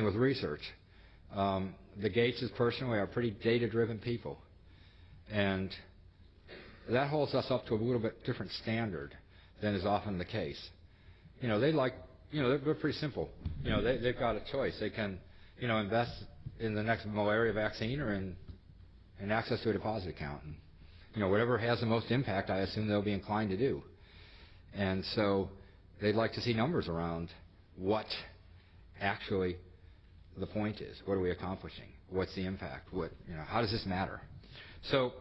with research. The Gateses personally are pretty data-driven people, and that holds us up to a little bit different standard than is often the case. They're pretty simple. They've got a choice. They can, invest in the next malaria vaccine or in access to a deposit account. And, whatever has the most impact, I assume they'll be inclined to do. And so they'd like to see numbers around what actually the point is. What are we accomplishing? What's the impact? How does this matter? So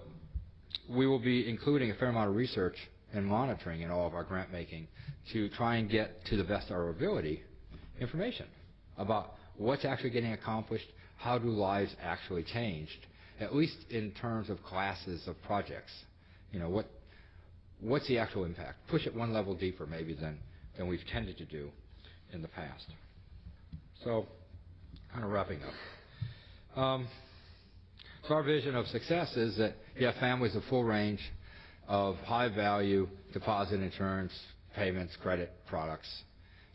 we will be including a fair amount of research and monitoring in all of our grant making to try and get, to the best of our ability, information about what's actually getting accomplished, how do lives actually changed, at least in terms of classes of projects. What's the actual impact? Push it one level deeper maybe than we've tended to do in the past. So, kind of wrapping up. So our vision of success is that you have families of full range of high-value deposit insurance, payments, credit products.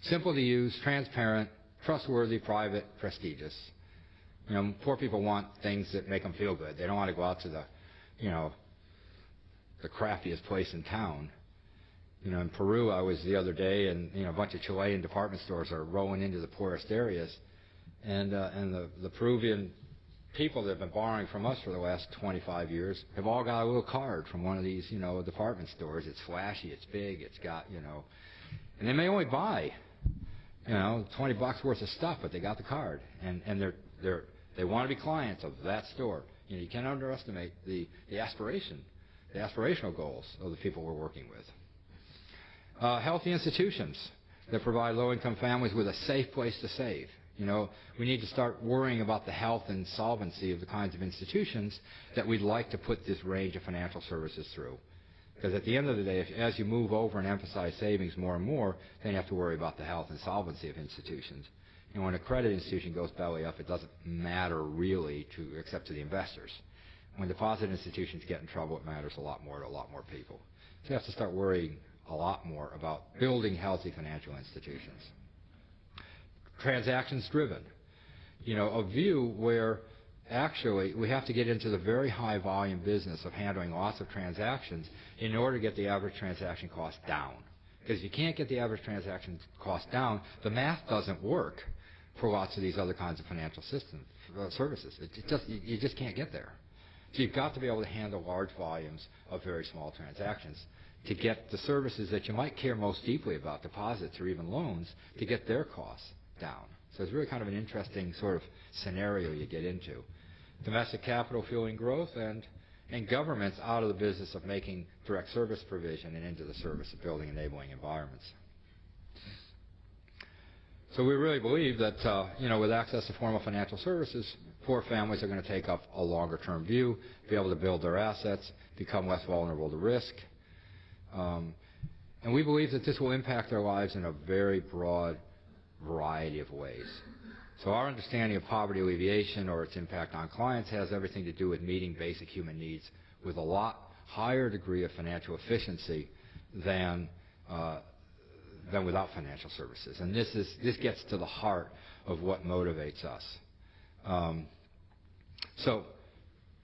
Simple to use, transparent, trustworthy, private, prestigious. Poor people want things that make them feel good. They don't want to go out to the crappiest place in town. In Peru, I was the other day, and a bunch of Chilean department stores are rolling into the poorest areas, and the Peruvian people that have been borrowing from us for the last 25 years have all got a little card from one of these, department stores. It's flashy, it's big, it's got, and they may only buy, $20 worth of stuff, but they got the card, and they want to be clients of that store. You can't underestimate the aspirational goals of the people we're working with. Healthy institutions that provide low-income families with a safe place to save. We need to start worrying about the health and solvency of the kinds of institutions that we'd like to put this range of financial services through. Because at the end of the day, as you move over and emphasize savings more and more, then you have to worry about the health and solvency of institutions. When a credit institution goes belly up, it doesn't matter really except to the investors. When deposit institutions get in trouble, it matters a lot more to a lot more people. So you have to start worrying a lot more about building healthy financial institutions. Transactions driven. A view where actually we have to get into the very high volume business of handling lots of transactions in order to get the average transaction cost down. Because if you can't get the average transaction cost down, the math doesn't work for lots of these other kinds of financial services. You just can't get there. So you've got to be able to handle large volumes of very small transactions to get the services that you might care most deeply about, deposits or even loans, to get their costs down. So it's really kind of an interesting sort of scenario you get into. Domestic capital fueling growth and governments out of the business of making direct service provision and into the service of building enabling environments. So we really believe that, with access to formal financial services, poor families are going to take up a longer-term view, be able to build their assets, become less vulnerable to risk. And we believe that this will impact their lives in a very broad variety of ways. So our understanding of poverty alleviation or its impact on clients has everything to do with meeting basic human needs with a lot higher degree of financial efficiency than without financial services. And this gets to the heart of what motivates us. So